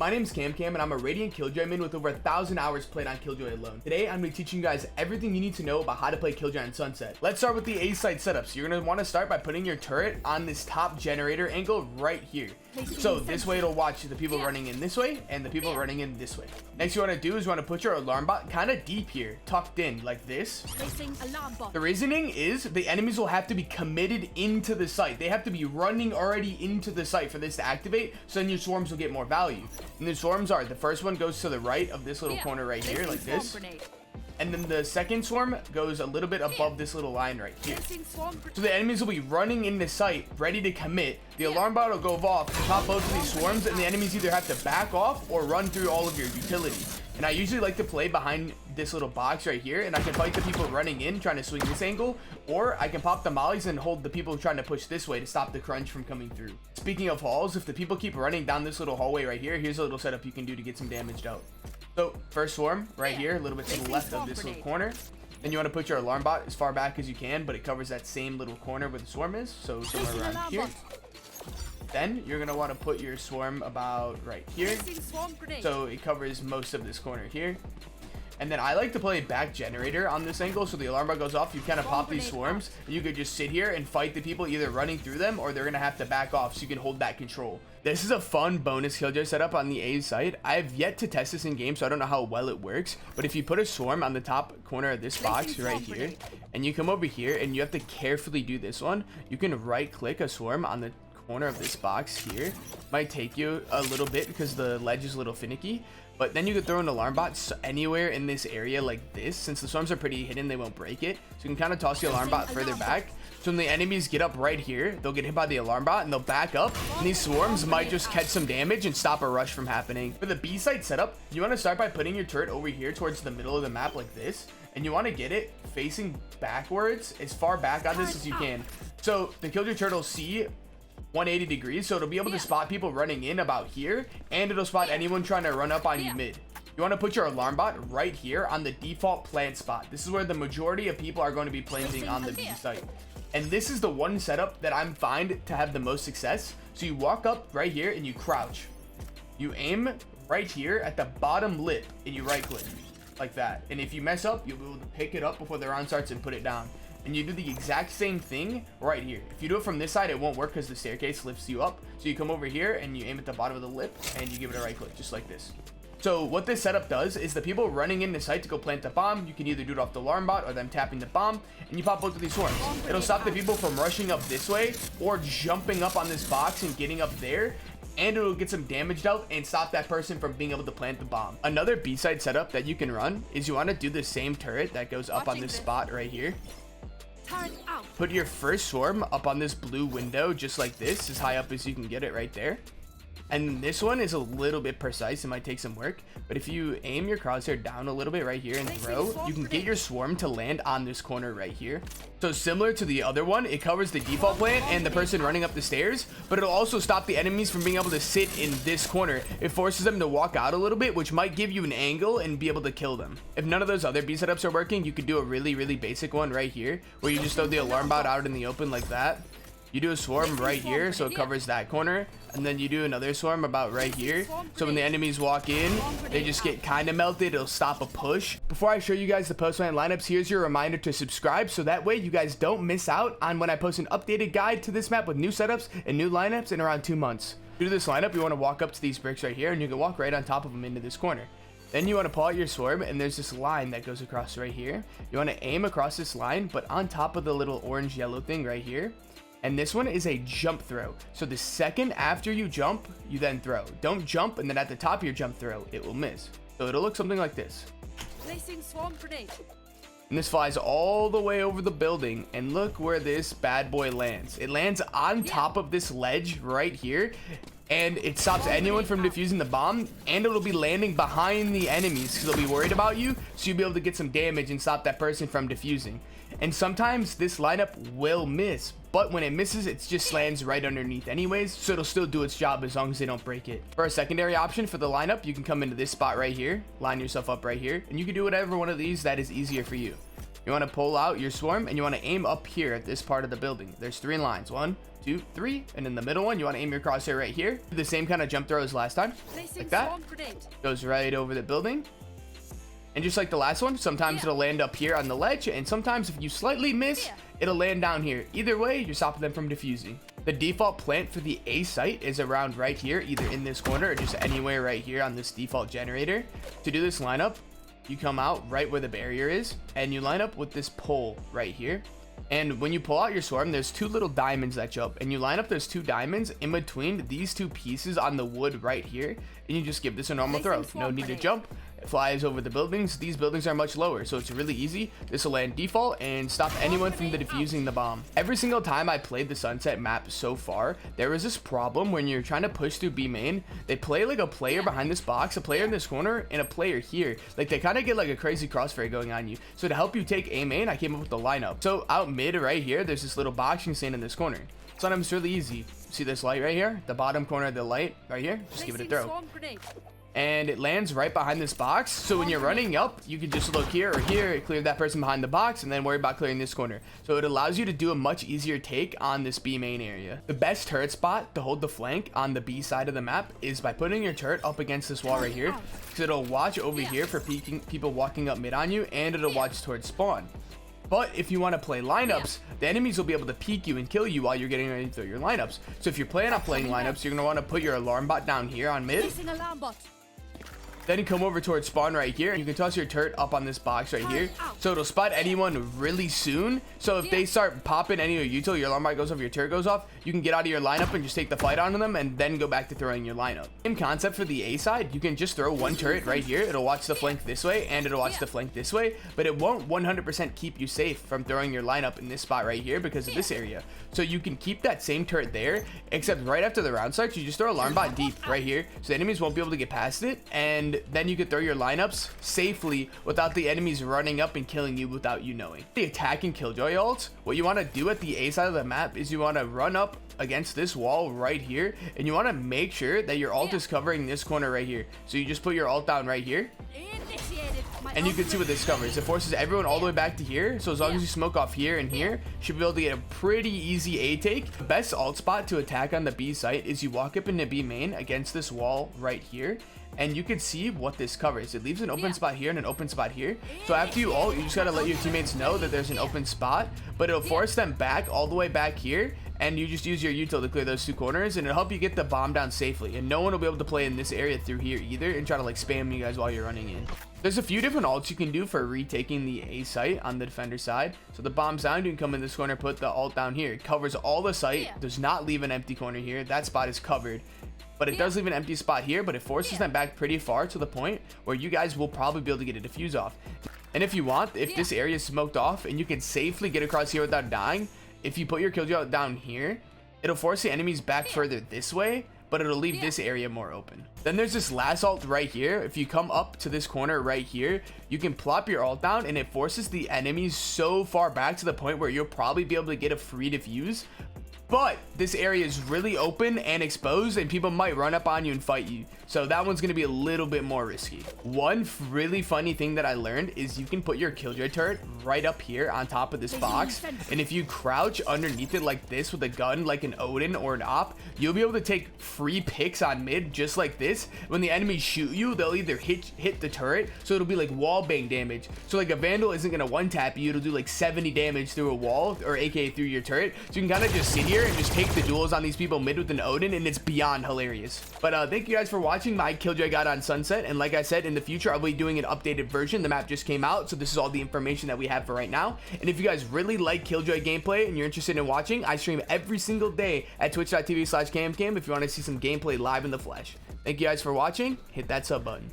My name's CaMbCaMb and I'm a Radiant Killjoy main with over 1,000 hours played on Killjoy alone. Today, I'm going to be teaching you guys everything you need to know about how to play Killjoy on Sunset. Let's start with the A site setups. You're going to want to start by putting your turret on this top generator angle right here. So this way it'll watch the people running in this way and the people running in this way. Next you want to do is you want to put your alarm bot kind of deep here, tucked in like this. The reasoning is the enemies will have to be committed into the site. They have to be running already into the site for this to activate, so then your swarms will get more value. And the swarms are, the first one goes to the right of this little corner right here like this. And then the second swarm goes a little bit above this little line right here. So the enemies will be running in the site, ready to commit. The alarm bot will go off, pop both of these swarms, and the enemies either have to back off or run through all of your utility. And I usually like to play behind this little box right here, and I can fight the people running in, trying to swing this angle, or I can pop the mollies and hold the people trying to push this way to stop the crunch from coming through. Speaking of halls, if the people keep running down this little hallway right here, here's a little setup you can do to get some damage out. So first swarm right here, a little bit to the left of this little corner. Then you want to put your alarm bot as far back as you can, but it covers that same little corner where the swarm is, so somewhere around here. Then you're going to want to put your swarm about right here, so it covers most of this corner here. And then I like to play back generator on this angle, so the alarm bot goes off, you kind of pop these swarms, and you could just sit here and fight the people either running through them, or they're going to have to back off so you can hold that control. This is a fun bonus Killjoy setup on the A site. I have yet to test this in game, so I don't know how well it works, but if you put a swarm on the top corner of this box right here, and you come over here, and you have to carefully do this one, you can right click a swarm on the corner of this box here. Might take you a little bit because the ledge is a little finicky, but then you could throw an alarm bot anywhere in this area like this. Since the swarms are pretty hidden, they won't break it, so you can kind of toss the alarm bot further back, so when the enemies get up right here, they'll get hit by the alarm bot and they'll back up, and these swarms might just catch some damage and stop a rush from happening. For the B site setup, you want to start by putting your turret over here towards the middle of the map like this, and you want to get it facing backwards as far back on this as you can, so the Killjoy turret will see 180 degrees, so it'll be able to spot people running in about here, and it'll spot anyone trying to run up on you mid. You want to put your alarm bot right here on the default plant spot. This is where the majority of people are going to be planting on the B site, and this is the one setup that I'm find to have the most success. So you walk up right here and you crouch, you aim right here at the bottom lip, and you right click like that, and if you mess up, you'll be able to pick it up before the round starts and put it down. And you do the exact same thing right here. If you do it from this side, it won't work because the staircase lifts you up. So you come over here and you aim at the bottom of the lip and you give it a right click just like this. So what this setup does is the people running in the site to go plant the bomb, you can either do it off the alarm bot or them tapping the bomb, and you pop both of these swarms. It'll stop the people from rushing up this way or jumping up on this box and getting up there, and it'll get some damage out and stop that person from being able to plant the bomb. Another B side setup that you can run is you want to do the same turret that goes up on this spot right here. Put your first swarm up on this blue window just like this, as high up as you can get it right there. And this one is a little bit precise, it might take some work, but if you aim your crosshair down a little bit right here and throw, you can get your swarm to land on this corner right here. So similar to the other one, it covers the default plant and the person running up the stairs, but it'll also stop the enemies from being able to sit in this corner. It forces them to walk out a little bit, which might give you an angle and be able to kill them. If none of those other B setups are working, you could do a really basic one right here, where you just throw the alarm bot out in the open like that. You do a swarm right here, so it covers that corner, and then you do another swarm about right here, so when the enemies walk in, they just get kind of melted. It'll stop a push. Before I show you guys the post-land lineups, here's your reminder to subscribe, so that way you guys don't miss out on when I post an updated guide to this map with new setups and new lineups in around 2 months. To do this lineup, you want to walk up to these bricks right here, and you can walk right on top of them into this corner. Then you want to pull out your swarm, and there's this line that goes across right here. You want to aim across this line, but on top of the little orange yellow thing right here. And this one is a jump throw. So the second after you jump, you then throw. Don't jump and then at the top of your jump throw, it will miss. So it'll look something like this. Placing swarm grenade. And this flies all the way over the building, and look where this bad boy lands. It lands on top of this ledge right here, and it stops anyone from defusing the bomb, and it'll be landing behind the enemies because they'll be worried about you, so you'll be able to get some damage and stop that person from defusing. And sometimes this lineup will miss, but when it misses, it just lands right underneath anyways, so it'll still do its job as long as they don't break it. For a secondary option for the lineup, you can come into this spot right here, line yourself up right here, and you can do whatever one of these that is easier for you. You want to pull out your swarm and you want to aim up here at this part of the building. There's 3 lines, 1, 2, 3, and in the middle one you want to aim your crosshair right here. Do the same kind of jump throw as last time, like that. Goes right over the building. And just like the last one, sometimes it'll land up here on the ledge, and sometimes if you slightly miss, it'll land down here. Either way, you're stopping them from defusing. The default plant for the A site is around right here, either in this corner or just anywhere right here on this default generator. To do this lineup, you come out right where the barrier is, and you line up with this pole right here. And when you pull out your swarm, there's 2 little diamonds that jump, and you line up those 2 diamonds in between these 2 pieces on the wood right here, and you just give this a normal throw. No need to jump. It flies over the buildings. These buildings are much lower, so it's really easy. This will land default and stop anyone from defusing the bomb. Every single time I played the Sunset map so far, there was this problem when you're trying to push through B main. They play like a player behind this box, a player in this corner, and a player here. Like they kind of get like a crazy crossfire going on you. So to help you take A main, I came up with the lineup. So out mid right here, there's this little box you can stand in this corner. Sometimes it's really easy. See this light right here? The bottom corner of the light right here? Just give it a throw. And it lands right behind this box, so when you're running up, you can just look here or here, clear that person behind the box, and then worry about clearing this corner. So it allows you to do a much easier take on this B main area. The best turret spot to hold the flank on the B side of the map is by putting your turret up against this wall right here, because it'll watch over here for people walking up mid on you, and it'll watch towards spawn. But if you want to play lineups, the enemies will be able to peek you and kill you while you're getting ready to throw your lineups. So if you're planning on playing lineups, you're going to want to put your alarm bot down here on mid. Then you come over towards spawn right here, and you can toss your turret up on this box right here, so it'll spot anyone really soon. So if they start popping any of your util, your alarm bot goes off, your turret goes off, you can get out of your lineup and just take the fight onto them, and then go back to throwing your lineup. Same concept for the A side. You can just throw one turret right here. It'll watch the flank this way, and it'll watch the flank this way, but it won't 100% keep you safe from throwing your lineup in this spot right here because of this area. So you can keep that same turret there, except right after the round starts, you just throw alarm bot deep right here, so the enemies won't be able to get past it, and then you could throw your lineups safely without the enemies running up and killing you without you knowing. The attack and Killjoy ult, what you want to do at the A side of the map is you want to run up against this wall right here, and you want to make sure that your ult is covering this corner right here. So you just put your ult down right here, and you can see what this covers. It forces everyone all the way back to here, so as long as you smoke off here and here, you should be able to get a pretty easy A take. The best ult spot to attack on the B site is you walk up into B main against this wall right here, and you can see what this covers. It leaves an open spot here and an open spot here. So after you ult, you just gotta let your teammates know that there's an open spot, but it'll force them back all the way back here, and you just use your util to clear those 2 corners, and it'll help you get the bomb down safely. And no one will be able to play in this area through here either and try to like spam you guys while you're running in. There's a few different ults you can do for retaking the A site on the defender side. So the bomb's down, you can come in this corner, put the ult down here. It covers all the site, does not leave an empty corner here. That spot is covered. But it does leave an empty spot here, but it forces them back pretty far to the point where you guys will probably be able to get a defuse off. And if you want, if this area is smoked off and you can safely get across here without dying, if you put your Killjoy down here, it'll force the enemies back further this way, but it'll leave this area more open. Then there's this last ult right here. If you come up to this corner right here, you can plop your ult down, and it forces the enemies so far back to the point where you'll probably be able to get a free defuse. But this area is really open and exposed, and people might run up on you and fight you. So that one's going to be a little bit more risky. One really funny thing that I learned is you can put your Killjoy turret right up here on top of this box. And if you crouch underneath it like this with a gun like an Odin or an Op, you'll be able to take free picks on mid just like this. When the enemies shoot you, they'll either hit the turret, so it'll be like wall bang damage. So like a Vandal isn't going to one tap you, it'll do like 70 damage through a wall, or aka through your turret. So you can kind of just sit here and just take the duels on these people mid with an Odin, and it's beyond hilarious. But thank you guys for watching my Killjoy guide on Sunset, and like I said, in the future I'll be doing an updated version. The map just came out, so this is all the information that we have for right now. And if you guys really like Killjoy gameplay and you're interested in watching, I stream every single day at twitch.tv/CaMbCaMb if you want to see some gameplay live in the flesh. Thank you guys for watching. Hit that sub button.